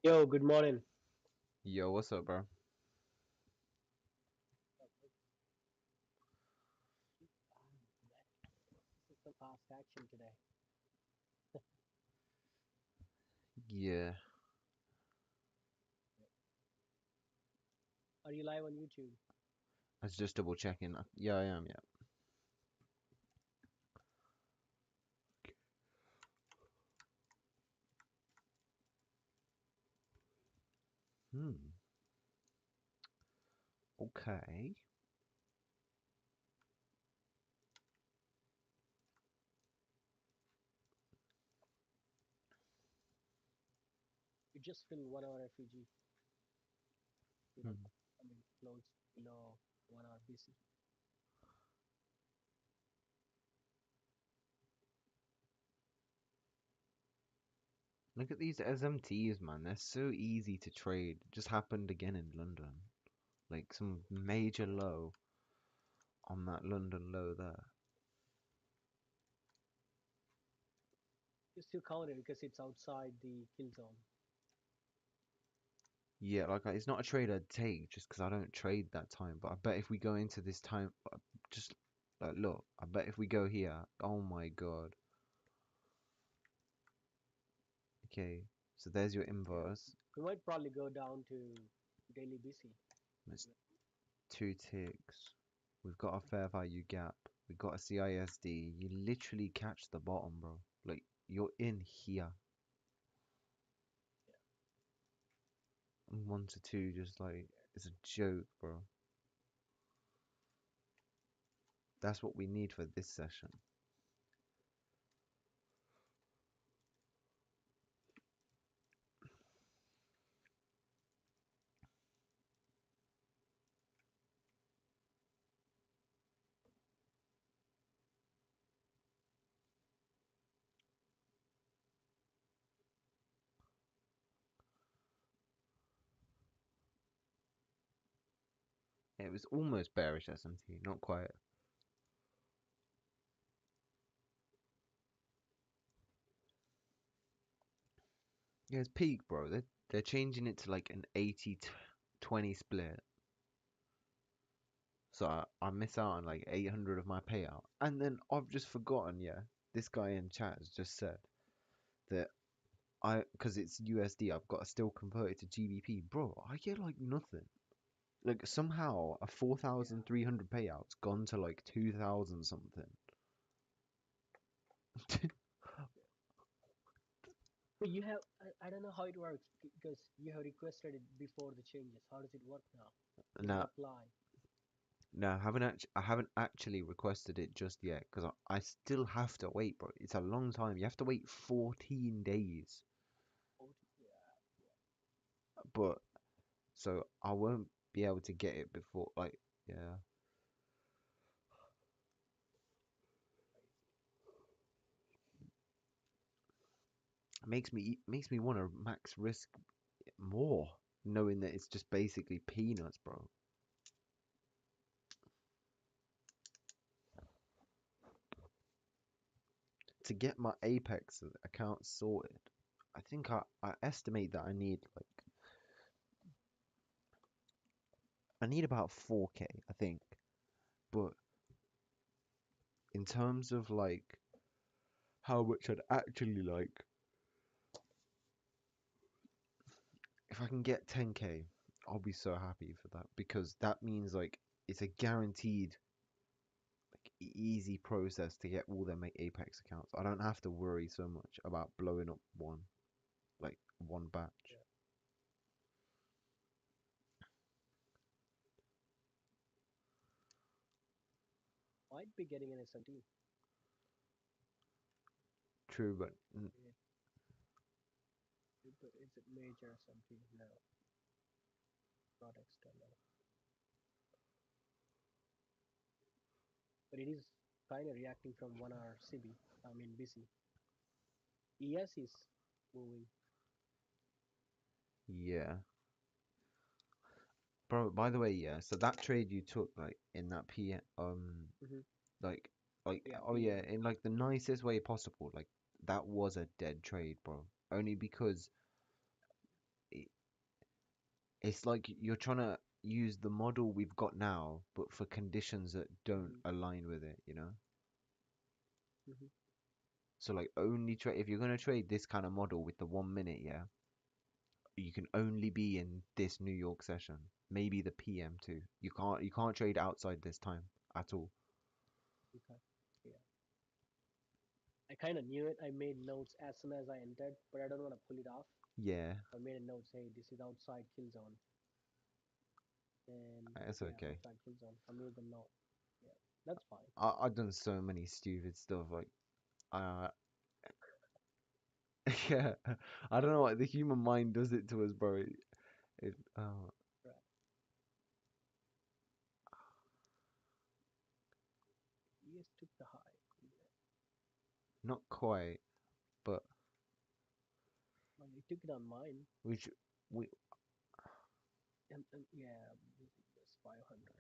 Yo, good morning. Yo, what's up, bro? This is some fast action today. Yeah, Are you live on YouTube? I was just double checking. Yeah, I am. Yeah. Hmm. Okay. You just fill 1 hour refugee. You know, Hmm. I mean, close below 1 hour BC. Look at these SMTs, man. They're so easy to trade. Just happened again in London. Like some major low on that London low there. You still count it because it's outside the kill zone. Yeah, like it's not a trade I'd take just because I don't trade that time. But I bet if we go into this time, just like look, I bet if we go here, oh my God. Okay, so there's your Yeah. inverse. We might probably go down to daily BC. It's two ticks. We've got a fair value gap. We got a CISD. You literally catch the bottom, bro. Like you're in here. Yeah. And 1 to 2, just like it's a joke, bro. That's what we need for this session. It was almost bearish SMT, not quite. Yeah, it's peak, bro. They're changing it to like an 80-20 split. So I miss out on like 800 of my payout. And then I've just forgotten, yeah. This guy in chat has just said that because it's USD, I've got to still convert it to GBP. Bro, I get like nothing. Like somehow a Yeah. 4,300 payout's gone to like 2,000 something. But you have, I don't know how it works because you have requested it before the changes. How does it work now? Did you Now, apply? now I haven't actually requested it just yet because I still have to wait, bro. It's a long time. You have to wait 14 days. Yeah. But so I won't be able to get it before like yeah. Makes me want to max risk more, knowing that it's just basically peanuts, bro. To get my Apex account sorted, I think I estimate that I need about 4K, I think. But in terms of like how much I'd actually like, if I can get 10K, I'll be so happy for that because that means like it's a guaranteed like easy process to get all their Apex accounts. I don't have to worry so much about blowing up one batch. Yeah. Might be getting an SMT. True, but It's a major SMT now, not external. But it is kind of reacting from 1 hour CB. I mean BC. ES is moving. yeah. Bro, by the way, yeah, so that trade you took like in that P Hmm. like like Yeah, oh yeah, PM. in like the nicest way possible, like that was a dead trade, bro. Only because It's like you're trying to use the model we've got now, but for conditions that don't Mm-hmm. align with it, you know? Mm-hmm. So like only trade if you're gonna trade this kind of model with the 1 minute, yeah, you can only be in this New York session. Maybe the PM too. You can't trade outside this time at all. Okay. Yeah. I kind of knew it. I made notes as soon as I entered, but I don't want to pull it off. Yeah, I made a note, hey, this is outside kill zone, and it's yeah, okay. outside kill zone. I made the note. Yeah, that's fine. I've done so many stupid stuff like uh yeah, I don't know what the human mind does it to us, bro. Right. Yes, took the high. Yeah. not quite, but Well, he took it on mine, we should, we and yeah, this is 500.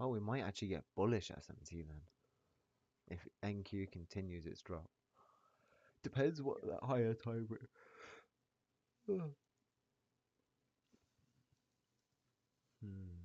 we might actually get bullish SMT then if NQ continues its drop. Depends what Yeah. that higher time. Hmm.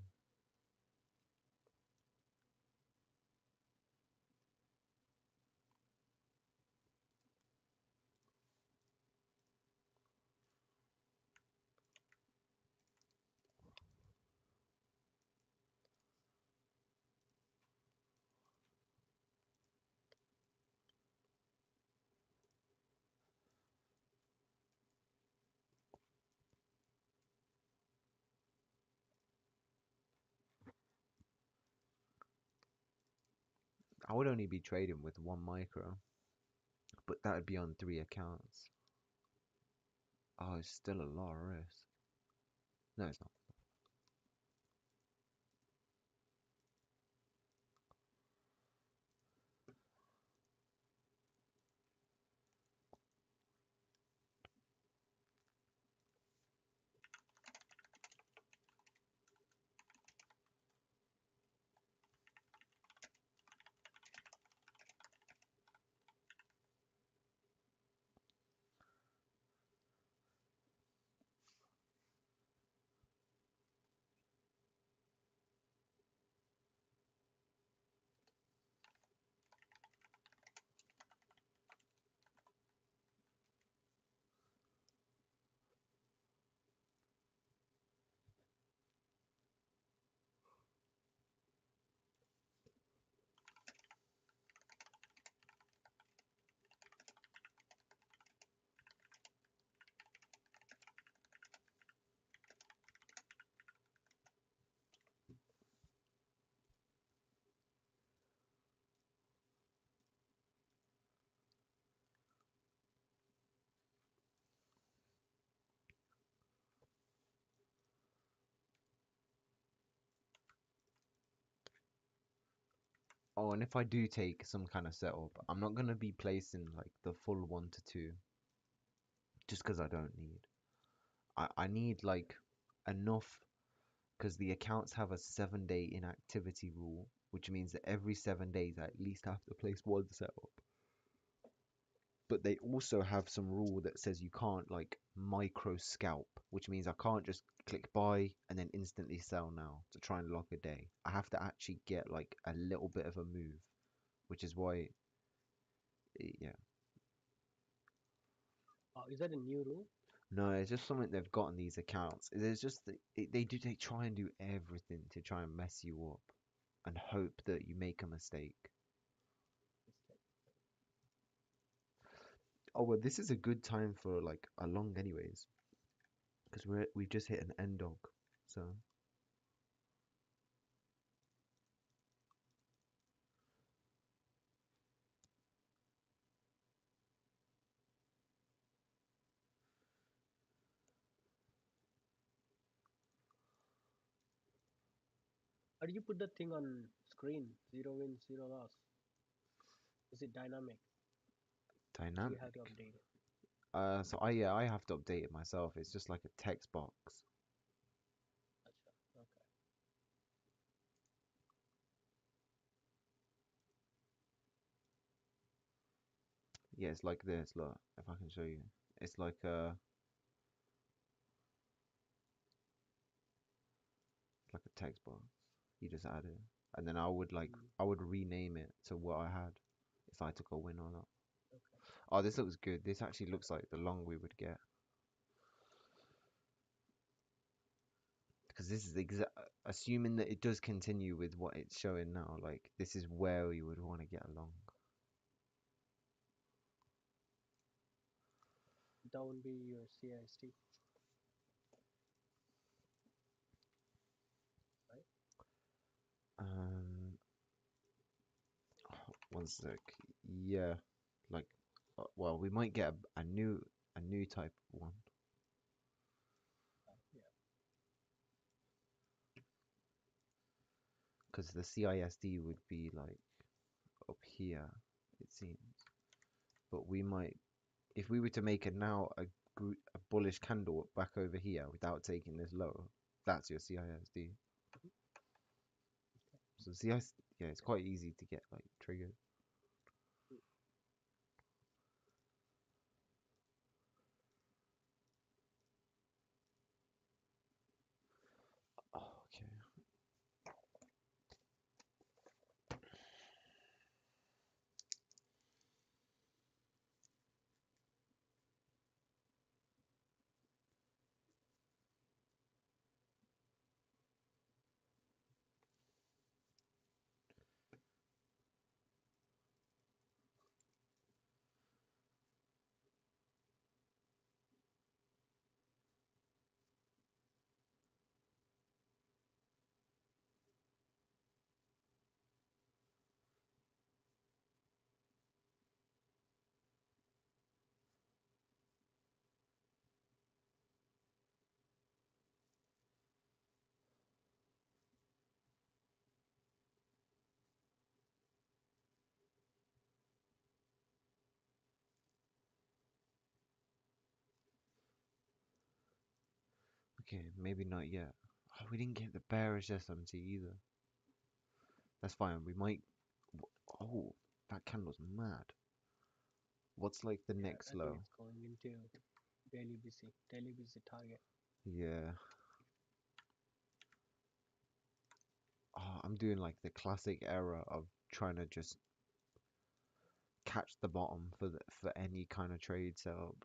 I would only be trading with one micro, but that would be on 3 accounts. Oh, it's still a lot of risk. No, it's not. Oh, and if I do take some kind of setup, I'm not gonna be placing like the full 1 to 2 just because I don't need. I need like enough because the accounts have a 7 day inactivity rule, which means that every 7 days I at least have to place one setup. But they also have some rule that says you can't like micro scalp, which means I can't just click buy and then instantly sell now to try and lock a day. I have to actually get like a little bit of a move, which is why, yeah. Is that a new rule? No, it's just something they've got on these accounts. There's just they try and do everything to try and mess you up and hope that you make a mistake. Oh well, this is a good time for like a long anyways, because we've just hit an end dog. So How do you put the thing on screen? Zero win, zero loss. Is it dynamic? Do you have to Dynamic. update it? So I have to update it myself. It's just like a text box. Acha, okay. Yeah, it's like this. Look, if I can show you, it's like a text box. You just add it, and then Mm, I would rename it to what I had if I took a win or not. okay. Oh, this looks good. This actually looks like the long we would get because this is assuming that it does continue with what it's showing now. Like this is where you would want to get along. Down be your CIST, right? Um, one sec. Yeah, like, well, we might get a new type one Yeah. because the CISD would be like up here, it seems. But we might, if we were to make it now a bullish candle back over here without taking this low, that's your CISD. Mhm. So CIS, yeah, it's quite easy to get like triggered. Oh, okay. Okay, maybe not yet. Oh, we didn't get the bearish SMT either. That's fine. We might. Oh, that candle's mad. What's like the Yeah, next I think low? it's going into daily BC. Daily BC target. Yeah. Oh, I'm doing like the classic error of trying to just catch the bottom for any kind of trade setup.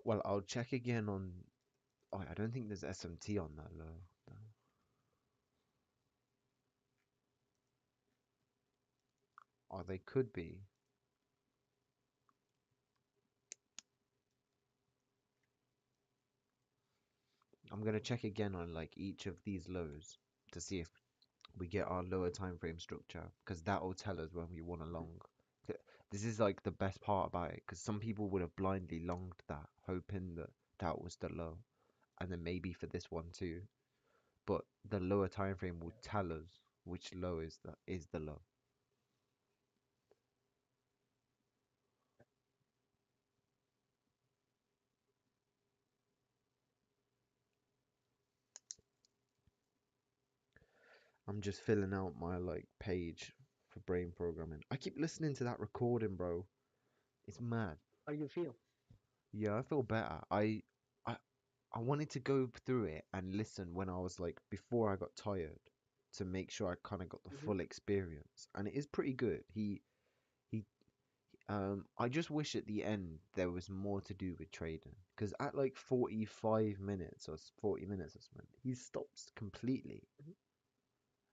Well, I'll check again on. Oh, I don't think there's SMT on that low. No. Oh, they could be. I'm gonna check again on like each of these lows to see if we get our lower time frame structure because that will tell us when we want to Mhm. long. This is like the best part about it because some people would have blindly longed that, hoping that that was the low, and then maybe for this one too. But the lower time frame will Yeah. tell us which low is the low. I'm just filling out my like page for brain programming. I keep listening to that recording, bro. It's mad. How do you feel? Yeah, I feel better. I I wanted to go through it and listen when I was like before I got tired to make sure I kind of got the Hmm. full experience. And it is pretty good. He I just wish at the end there was more to do with trading because at like 45 minutes or 40 minutes or something, he stops completely. Hmm.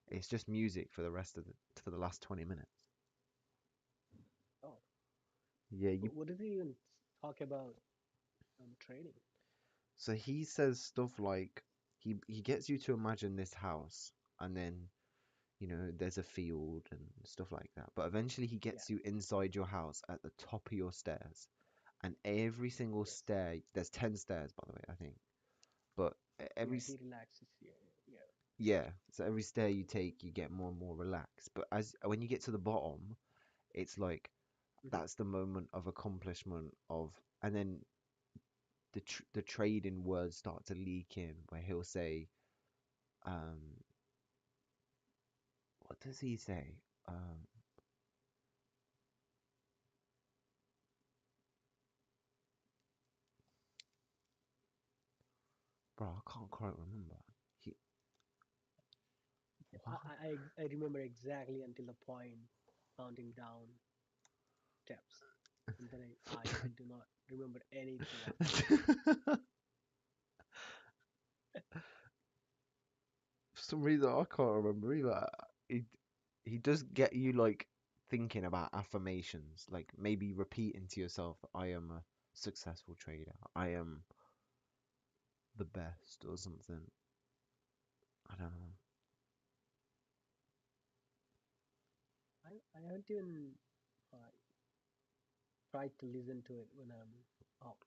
It's just music for the rest of the for the last 20 minutes. Oh, Yeah, you. what did he even talk about trading? So he says stuff like he gets you to imagine this house and then there's a field and stuff like that. But eventually he Yeah. gets you inside your house at the top of your stairs. And every single Yes. stair, there's 10 stairs, by the way, I think. But Yeah. He relaxes. Yeah. Yeah. yeah, so every stair you take, you get more and more relaxed. But as when you get to the bottom, it's like Mhm. that's the moment of accomplishment of, and then the trading words start to leak in, where he'll say, um, what does he say? Um, bro, I can't quite remember. He I, what? I I remember exactly until the point counting down steps, and then I do not remember anything after that. For some reason, I can't remember either. He he does get you like thinking about affirmations, like maybe repeating to yourself, "I am a successful trader. I am the best," or something. I don't know. I haven't even uh, tried to listen to it when I'm out.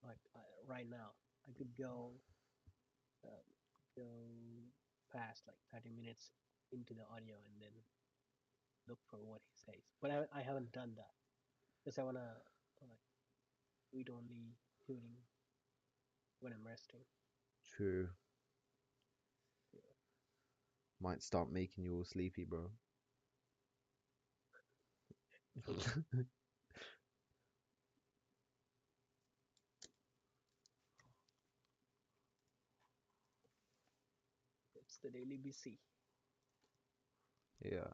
Like right now, I could uh, go past like 30 minutes into the audio and then look for what he says. But I haven't done that because I wanna like read only during when I'm resting. True. Might start making you all sleepy, bro. True. It's the daily BC. Yeah.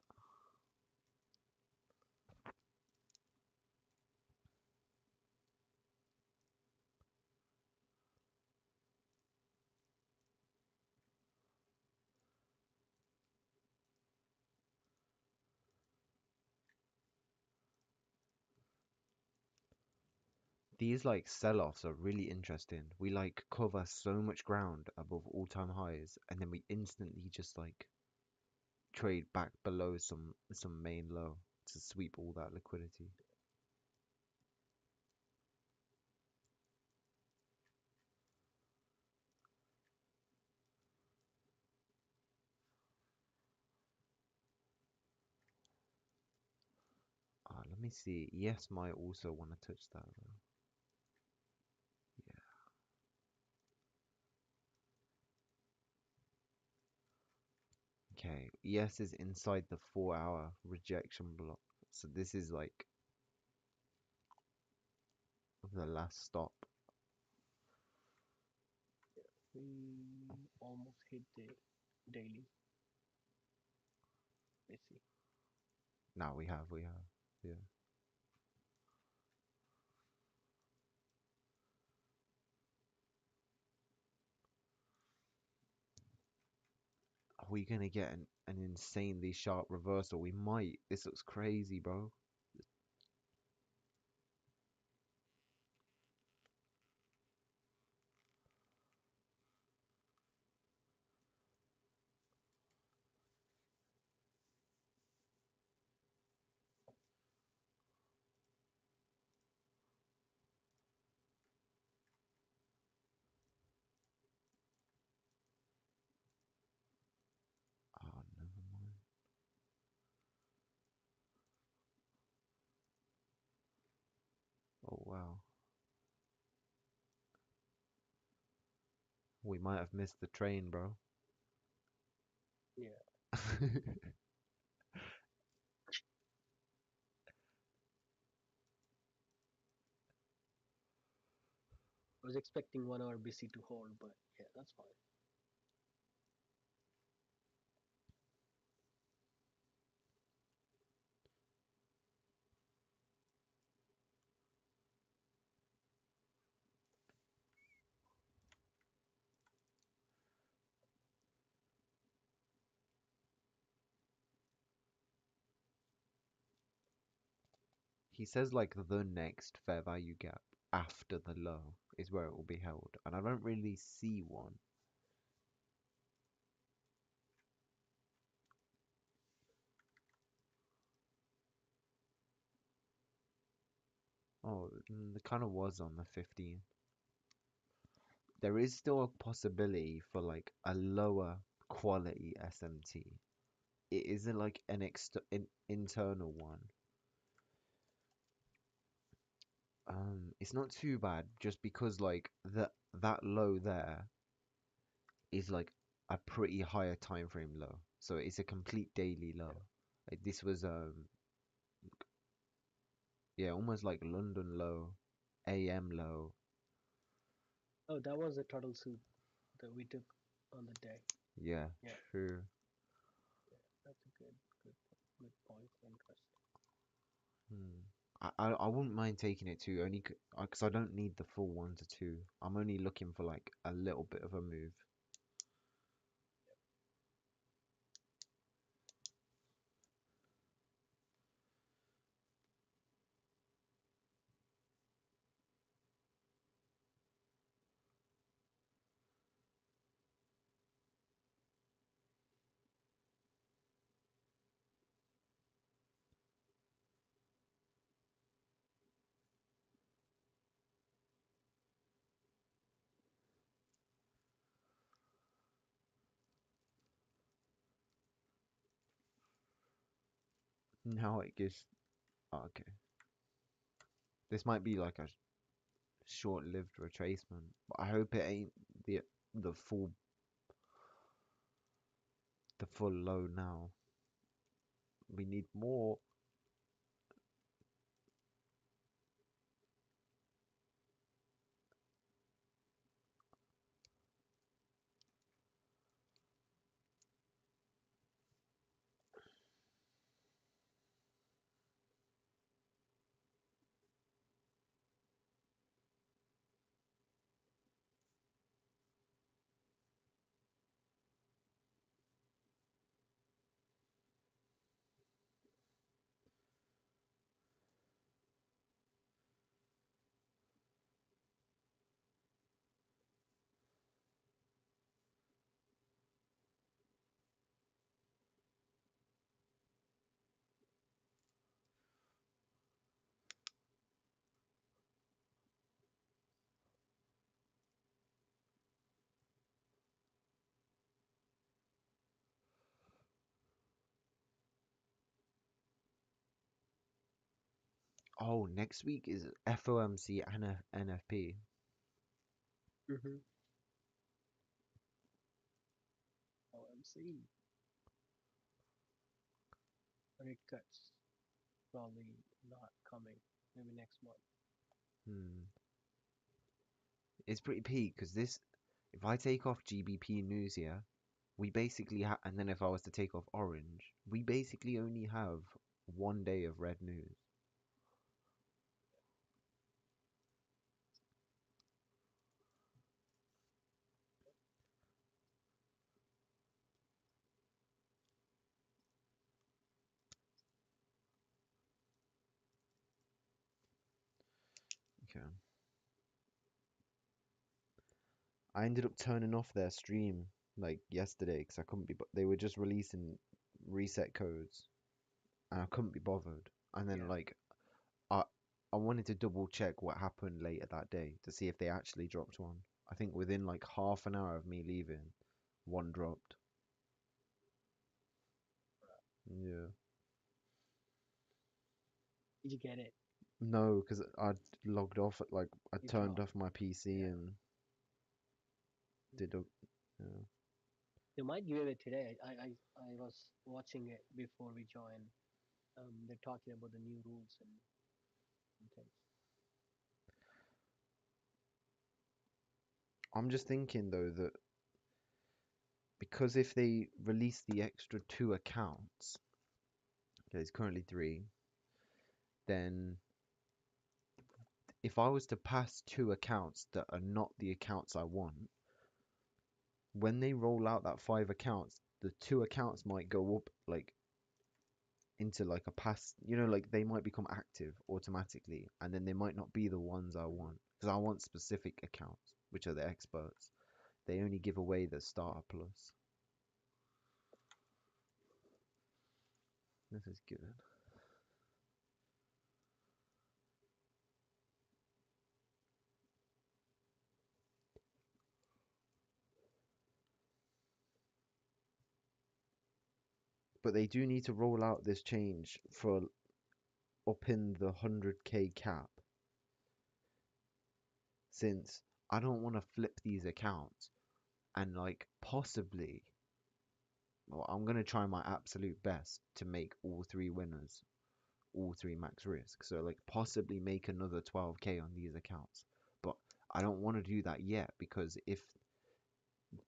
These like sell-offs are really interesting. We like cover so much ground above all-time highs, and then we instantly just like trade back below some main low to sweep all that liquidity. Let me see. Yes, might also want to touch that though. Okay, yes is inside the 4 hour rejection block. So this is like the last stop. We almost hit the daily BC. Now we have. Yeah. Are we gonna get an insanely sharp reversal? We might. This looks crazy, bro. Oh, never mind. Oh wow. We might have missed the train, bro. Yeah, I was expecting 1 hour BC to hold, but yeah, that's fine. He says like the next fair value gap after the low is where it will be held, and I don't really see one. Oh, it kind of was on the 15th. There is still a possibility for like a lower quality SMT. It isn't like an internal one. It's not too bad just because like that low there is like a pretty higher time frame low. So it's a complete daily low. Like this was yeah, almost like London low, AM low. Oh, that was the turtle soup that we took on the day. Yeah, Yeah, true. that's a good, good point. Interesting. Hmm. I wouldn't mind taking it too, only because I don't need the full 1 to 2. I'm only looking for like a little bit of a move. Now it gives. Oh, okay, this might be like a short-lived retracement, but I hope it ain't the the full the full low now. We need more. Oh, next week is FOMC and NFP. Mm-hmm. OMC rate cuts probably not coming. Maybe next month. Hmm. It's pretty peak because this. If I take off GBP news here, we basically have, and then if I was to take off Orange, we basically only have 1 day of red news. Okay. I ended up turning off their stream like yesterday because I couldn't be. They were just releasing reset codes, and I couldn't be bothered. And then Yeah. like I I wanted to double check what happened later that day to see if they actually dropped one. I think within like half an hour of me leaving, one dropped. Yeah. Did you get it? No, because I logged off at like I You turned dropped. off my PC Yeah. and did a yeah. They might give it today. I was watching it before we joined. They're talking about the new rules and things. I'm just thinking though that because if they release the extra 2 accounts, there's currently 3, then if I was to pass 2 accounts that are not the accounts I want, when they roll out that 5 accounts, the 2 accounts might go up like into like a pass, like they might become active automatically, and then they might not be the ones I Mm-hmm. want because I want specific accounts, which are the experts. They only give away the Starter Plus. This is good. but they do need to roll out this change for up in the 100k cap, since I don't want to flip these accounts and like possibly, well, I'm gonna try my absolute best to make all three winners, all three max risk. So like possibly make another 12k on these accounts. But I don't want to do that yet because if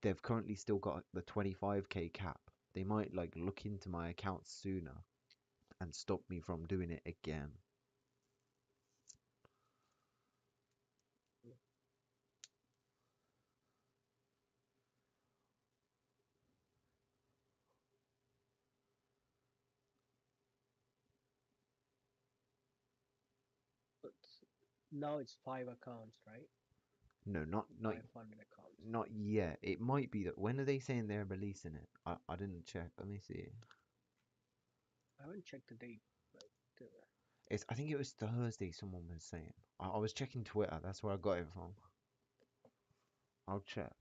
they've currently still got the 25k cap, they might like look into my accounts sooner and stop me from doing it again. But now it's five accounts, right? No, not 500 accounts. not yet. It might be that when are they saying they're releasing it? I didn't check. Let me see. I haven't checked the date, but It's I think it was Thursday. Someone was saying. I was checking Twitter. That's where I got it from. I'll check.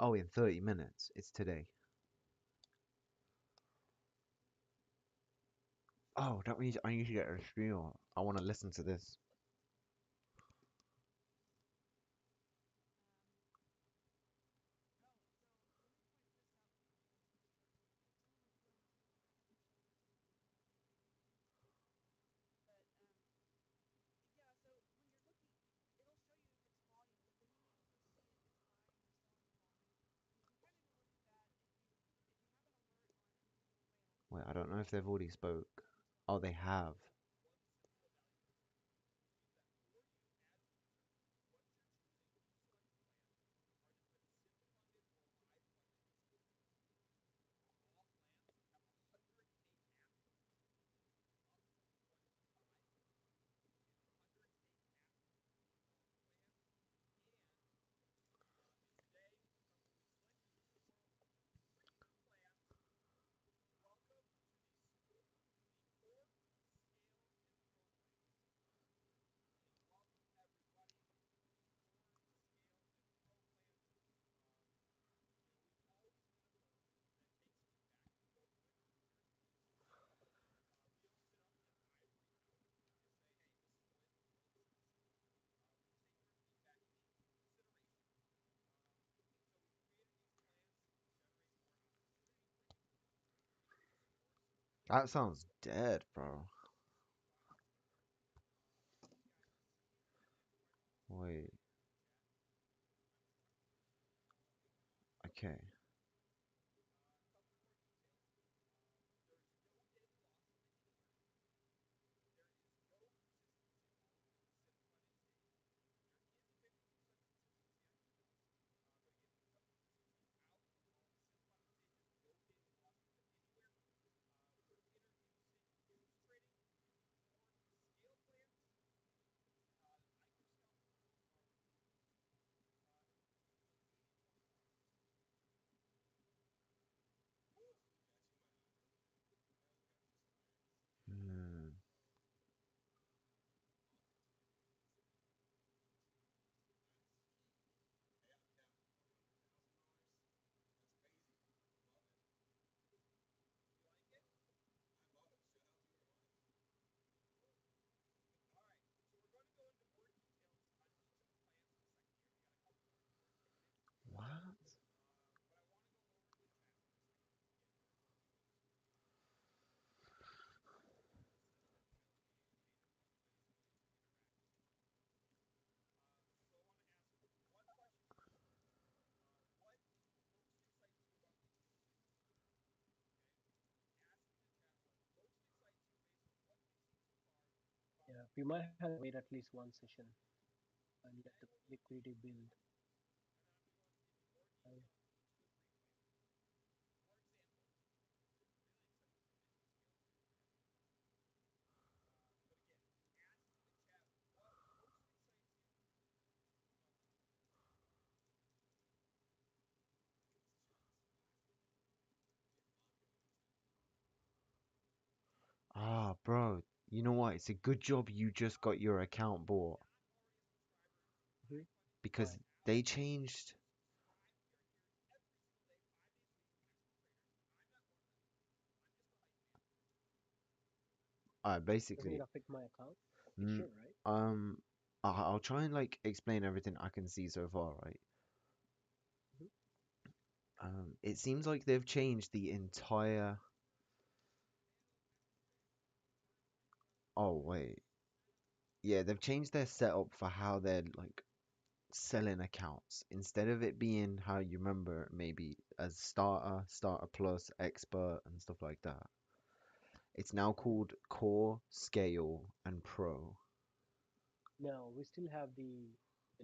Oh, in 30 minutes. It's today. Oh, that means I need to get a stream. I want to listen to this. Wait, I don't know if they've already spoke. Oh, they have. That sounds dead, bro. Wait. Okay. Hmm. What? yeah, we might have to wait at least one session and let the liquidity build. Uh, You know what? It's a good job you just got your account bought Hmm. because Why? they changed. Doesn't it Basically, affect my account? It mm, should, right? um, I'll try and like explain everything I can see so far, right? Hmm. It seems like they've changed the entire. Oh wait, yeah, they've changed their setup for how they're like selling accounts. Instead of it being how you remember maybe as starter, starter plus, expert, and stuff like that. It's now Hmm. called core, scale, and pro. No, we still have the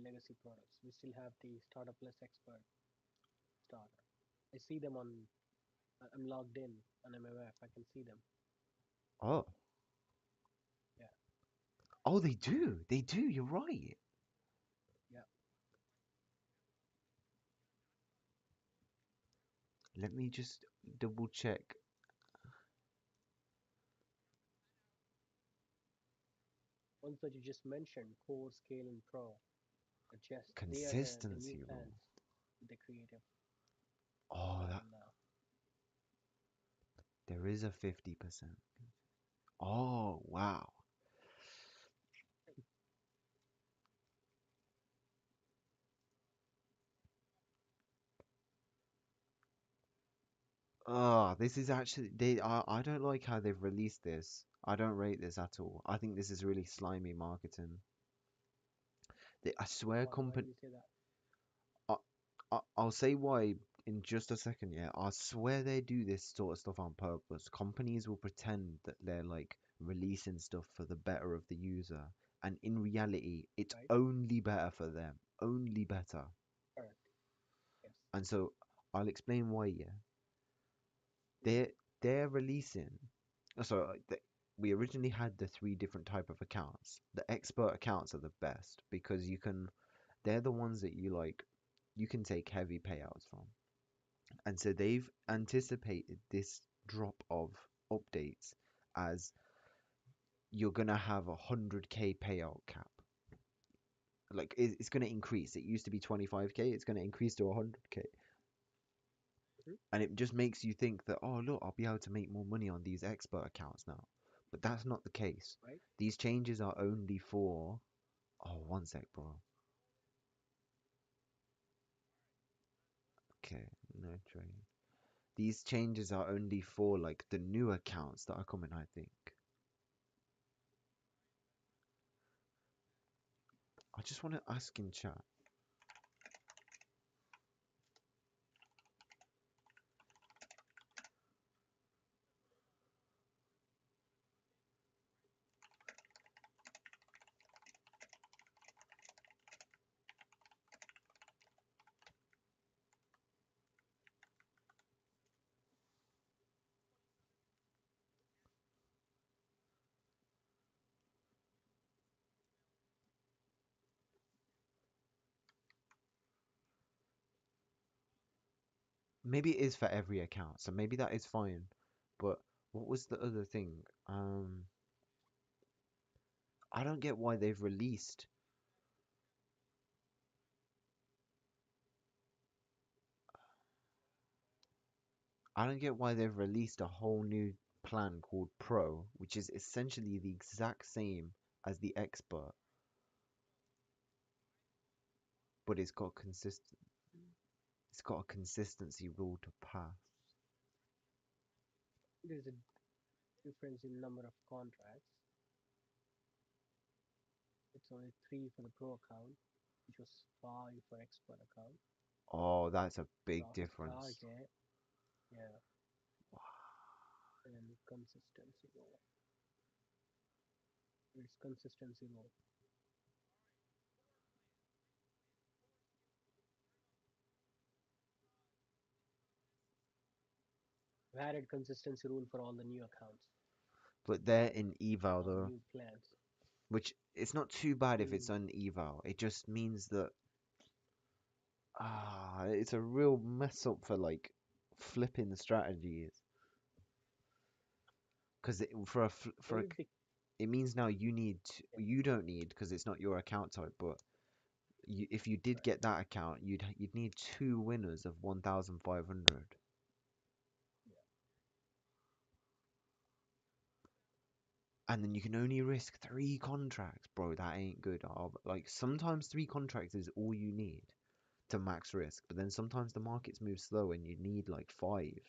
legacy products. We still have the starter plus expert starter. I see them on. I'm logged in on MMF. I can see them. Oh, Yeah, oh, they do. They do. You're right. yeah. Let me just double check. Ones that you just mentioned, core, scale, and pro, are just they are the new Consistency rule. plans with the creative Oh, that style now. there is a 50%. Oh, wow. Oh, this is actually I don't like how they've released this. I don't rate this at all. I think this is really slimy marketing. I swear Why company do you say that? I, I'll say why in just a second, yeah. I swear they do this sort of stuff on purpose. Companies will pretend that they're like releasing stuff for the better of the user, and in reality, it's Right? only better for them, only better. Correct. Yes. And so I'll explain why, yeah. Hmm. They're releasing. So we originally had the three different type of accounts. The expert accounts are the best because they're the ones that you can take heavy payouts from. And so they've Hmm. anticipated this drop of updates as you're gonna have 100K payout cap. Like it's gonna increase. It used to be 25K. It's gonna increase to 100K, Hmm. and it just makes you think that oh look, I'll be able to make more money on these expert accounts now. But that's not the case. Right? These changes are only for. Oh, one sec, bro. Okay, no trade. These changes are only for like the new accounts that are coming. I think. I just want to ask in chat. Maybe it is for every account, so maybe that is fine. But what was the other thing? I don't get why they've released. I don't get why they've released a whole new plan called Pro, which is essentially the exact same as the Expert, but it's got a consistency rule to pass. There's a difference in number of contracts. It's only three for the pro account, which was five for expert account. Oh, that's a big Profit difference. target, yeah, and consistency role. It's consistency role. We added consistency rule for all the new accounts, But they're in eval all the though, new plans. which it's not too bad if Mm, it's on eval. It just means that it's a real mess up for like flipping strategies. Because for a what is the it means now Yeah, you don't need because it's not your account type, but if you did right. get that account, you'd need two winners of 1,500, Yeah, and then you can only risk three contracts, bro. That ain't good. Like sometimes three contracts is all you need to max risk, but then sometimes the markets move slow and you need like five.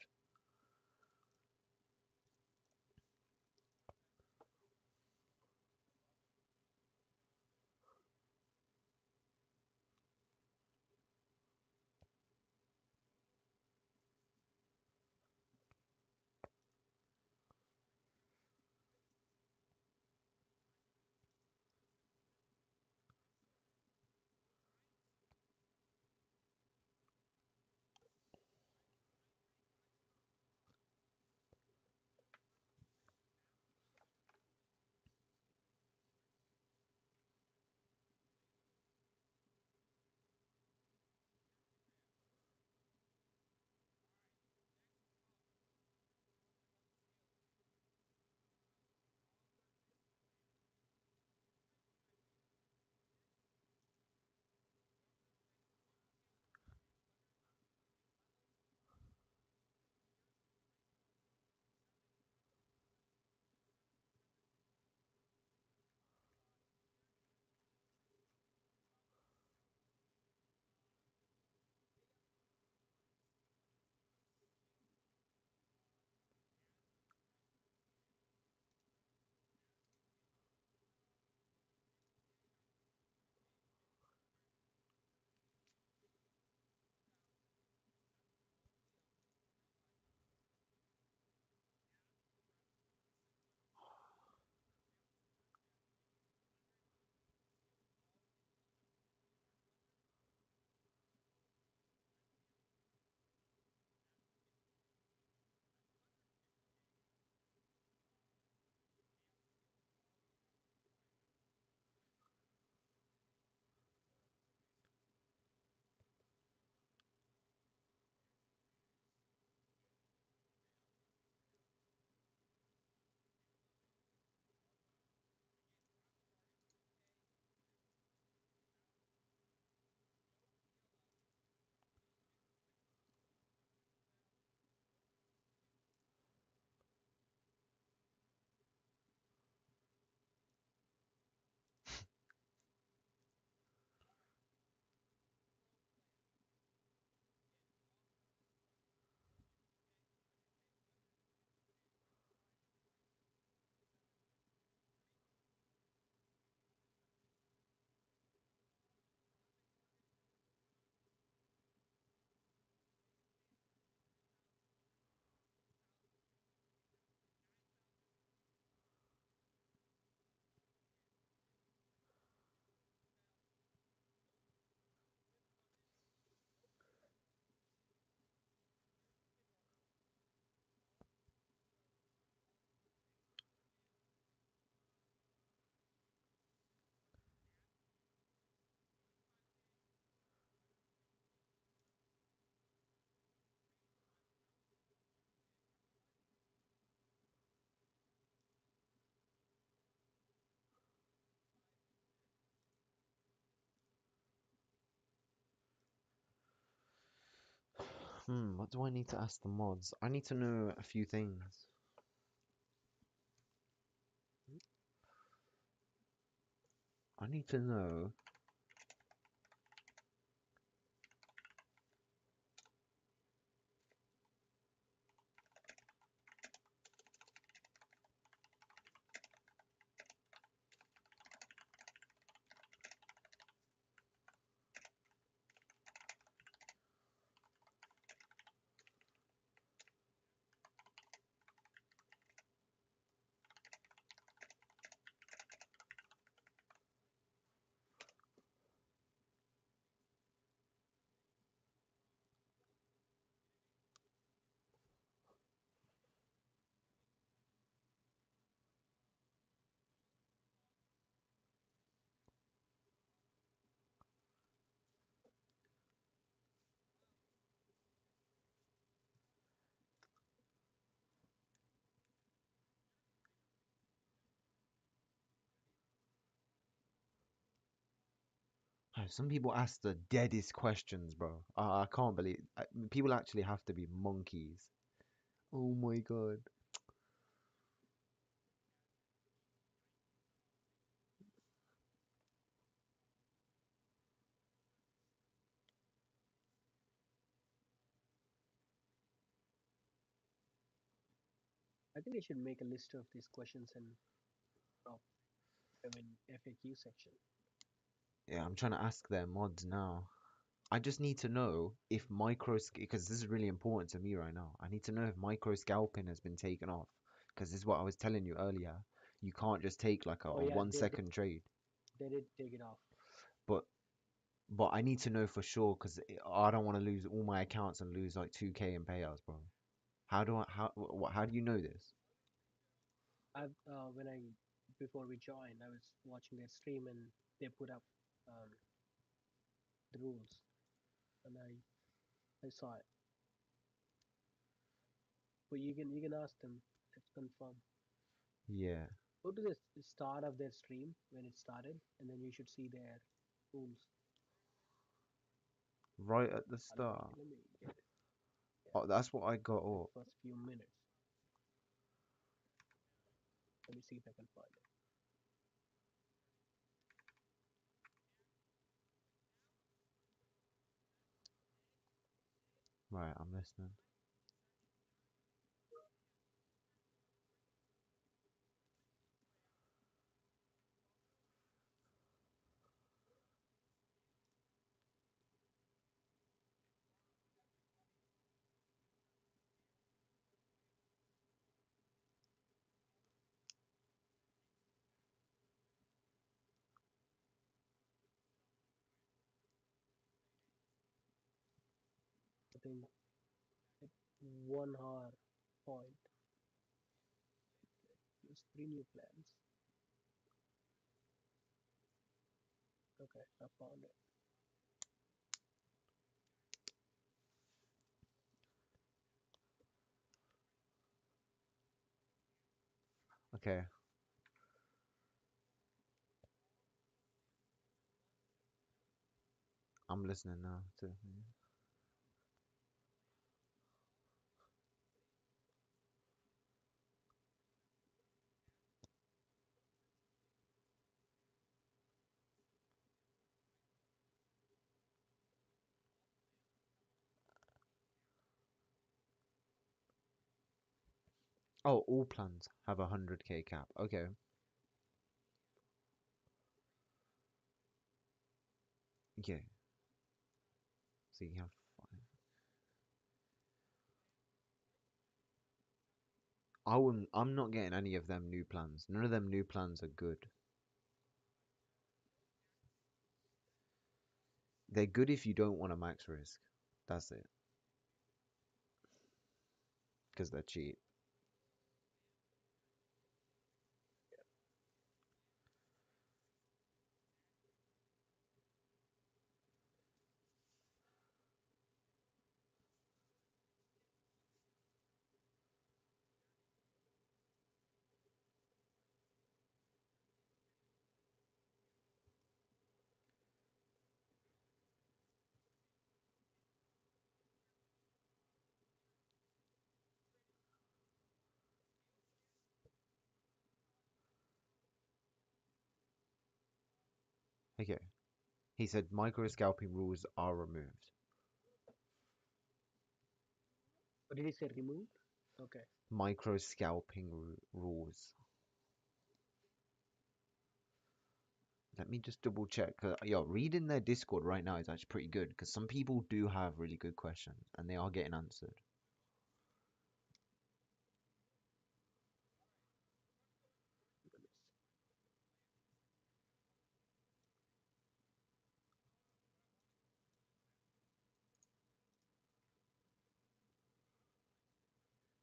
What do I need to ask the mods? I need to know a few things. I need to know. Some people ask the deadest questions, bro. I can't believe people actually have to be monkeys. Oh my god. I think they should make a list of these questions and drop them in FAQ section. Yeah, I'm trying to ask their mods now. I just need to know if because this is really important to me right now. I need to know if micro scalping has been taken off because this is what I was telling you earlier. You can't just take like a Oh yeah, one second trade. they did take it off. But I need to know for sure because I don't want to lose all my accounts and lose like 2K in payouts, bro. How do you know this? I when I before we joined, I was watching their stream and they put up um, the rules, and I saw it. But you can ask them. It's confirmed. Yeah, Go to the start of their stream when it started, and then you should see their rules. right at the Let me start. let me get it. Yeah, Oh, that's what I got like up. first few minutes. Let me see if I can find it. Right, I'm listening. I think at 1 hour point, there's three new plans. Okay, I found it. Okay, I'm listening now too. Oh, all plans have a 100K cap. Okay. Yeah. So you have five. I'm not getting any of them new plans. None of them new plans are good. They're good if you don't want to max risk. That's it. Because they're cheap. Okay. He said micro scalping rules are removed. What did he say? Removed? Okay. Micro scalping rules. Let me just double check. Yo, reading their Discord right now is actually pretty good because some people do have really good questions and they are getting answered. Let me see.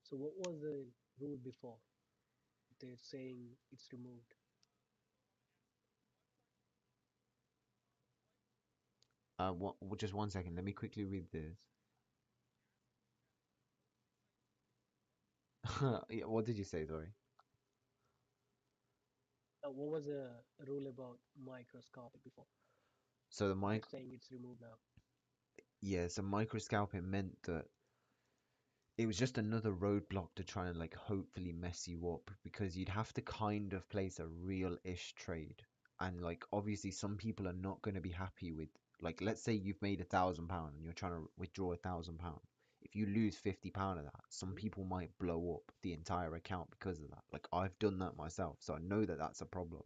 So what was the rule before? They're saying it's removed. Just 1 second. Let me quickly read this. Yeah, what did you say? Sorry. What was the rule about microscopic before? So the You're mic, saying it's removed now. yeah, so micro scalping meant that it was just another roadblock to try and like hopefully mess you up because you'd have to kind of place a real-ish trade. And like obviously some people are not going to be happy with, like, let's say you've made £1,000 and you're trying to withdraw £1,000. If you lose £50 of that, some Hmm. people might blow up the entire account because of that. Like I've done that myself, so I know that that's a problem.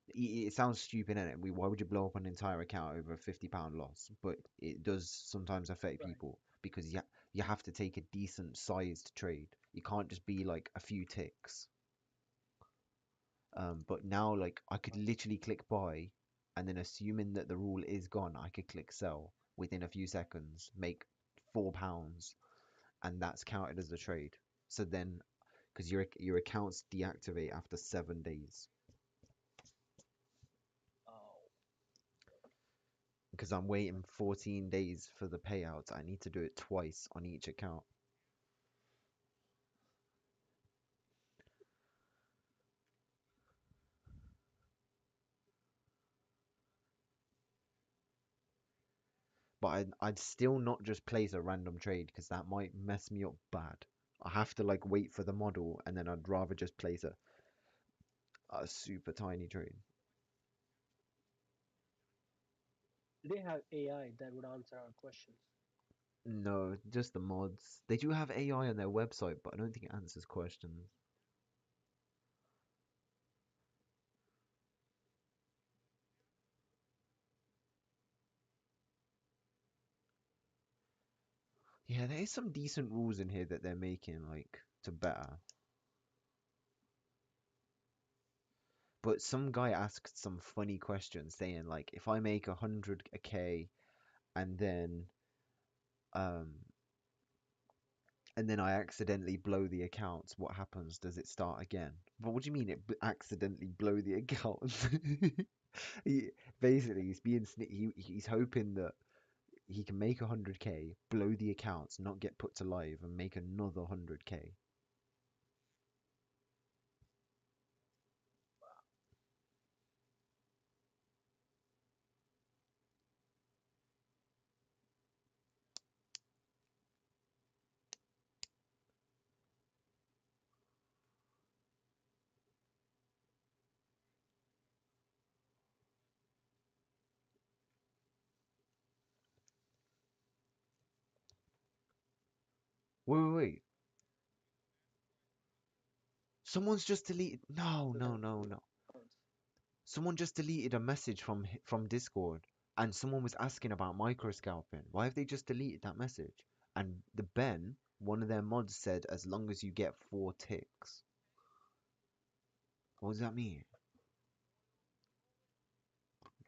It sounds stupid, innit? Why would you blow up an entire account over a £50 loss? But it does sometimes affect Right. people because you have to take a decent sized trade. You can't just be like a few ticks. But now, like, I could literally click buy, and then assuming that the rule is gone, I could click sell within a few seconds, make £4, and that's counted as a trade. So then, because your accounts deactivate after 7 days. Oh, Because I'm waiting 14 days for the payouts. I need to do it twice on each account. But I'd still not just place a random trade because that might mess me up bad. I have to like wait for the model and then I'd rather just place a super tiny trade. they have AI that would answer our questions. No, just the mods. They do have AI on their website, but I don't think it answers questions. Yeah, there is some decent rules in here that they're making, like, to better. But some guy asked some funny questions saying, like, if I make 100k and um I accidentally blow the accounts, what happens? Does it start again? But what do you mean accidentally blow the account? he, Basically he's he's hoping that he can make 100k, blow the accounts, not get put to live, and make another 100k. Wait. Someone's just deleted. No, So no, the no, no. accounts. Someone just deleted a message from Discord, and someone was asking about micro scalping. Why have they just deleted that message? And the Ben, one of their mods, said as long as you get 4 ticks. What does that mean?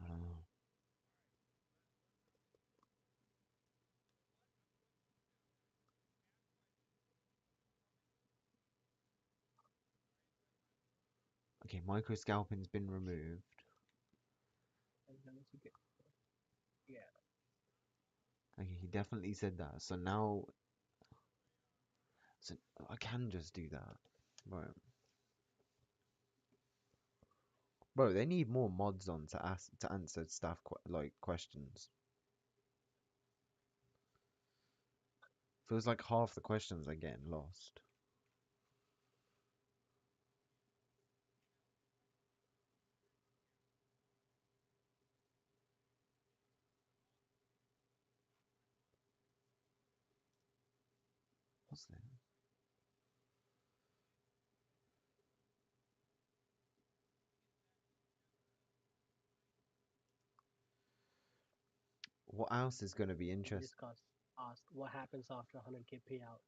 I don't know. Okay, micro scalping's been removed. And then once you get, yeah, Okay, he definitely said that. So now, so I can just do that. Right. Bro, they need more mods on to answer staff like questions. Feels like half the questions are getting lost. What's that? What else is going to be we interesting? discussed, asked what happens after 100K payout.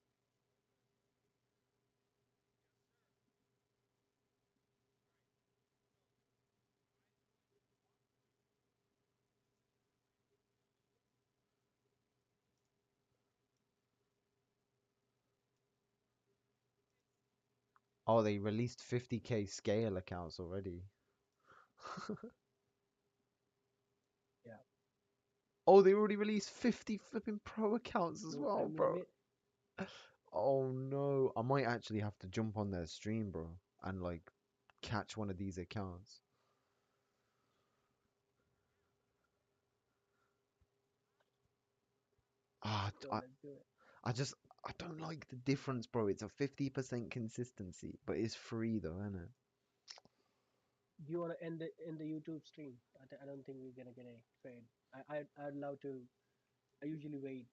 Oh, they released 50k scale accounts already. Yeah, Oh, they already released 50 flipping pro accounts as no well, time bro. limit. Oh no, I might actually have to jump on their stream, bro, and like catch one of these accounts. So I, let's do it. I just I don't like the difference, bro. It's a 50% consistency, but it's free though, isn't it? Do you want to end the YouTube stream? I don't think we're gonna get a trade. I'd love to. I usually wait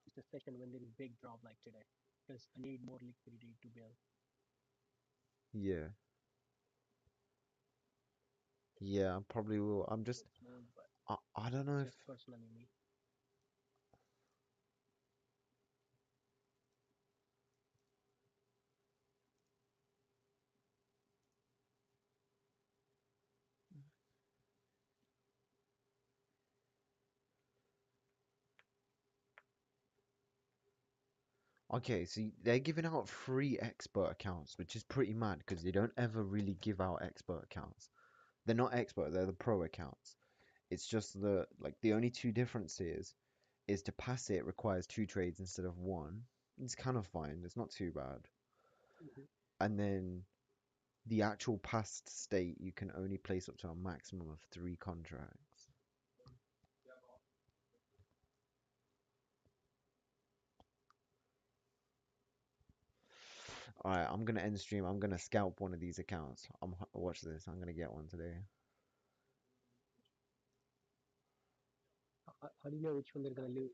just a second when there is big drop like today, because I need more liquidity to build. Yeah, yeah, I probably will. I'm just It's more, but I don't know it's if just personally me. okay, so they're giving out free expert accounts, which is pretty mad because they don't ever really give out expert accounts. They're not expert, they're the pro accounts. It's just the only two differences is to pass it requires two trades instead of one. It's kind of fine. It's not too bad. Hmm. And then the actual past state, you can only place up to a maximum of three contracts. All right, I'm gonna end stream. I'm gonna scalp one of these accounts. Watch this. I'm gonna get one today. How do you know which one they're gonna lose?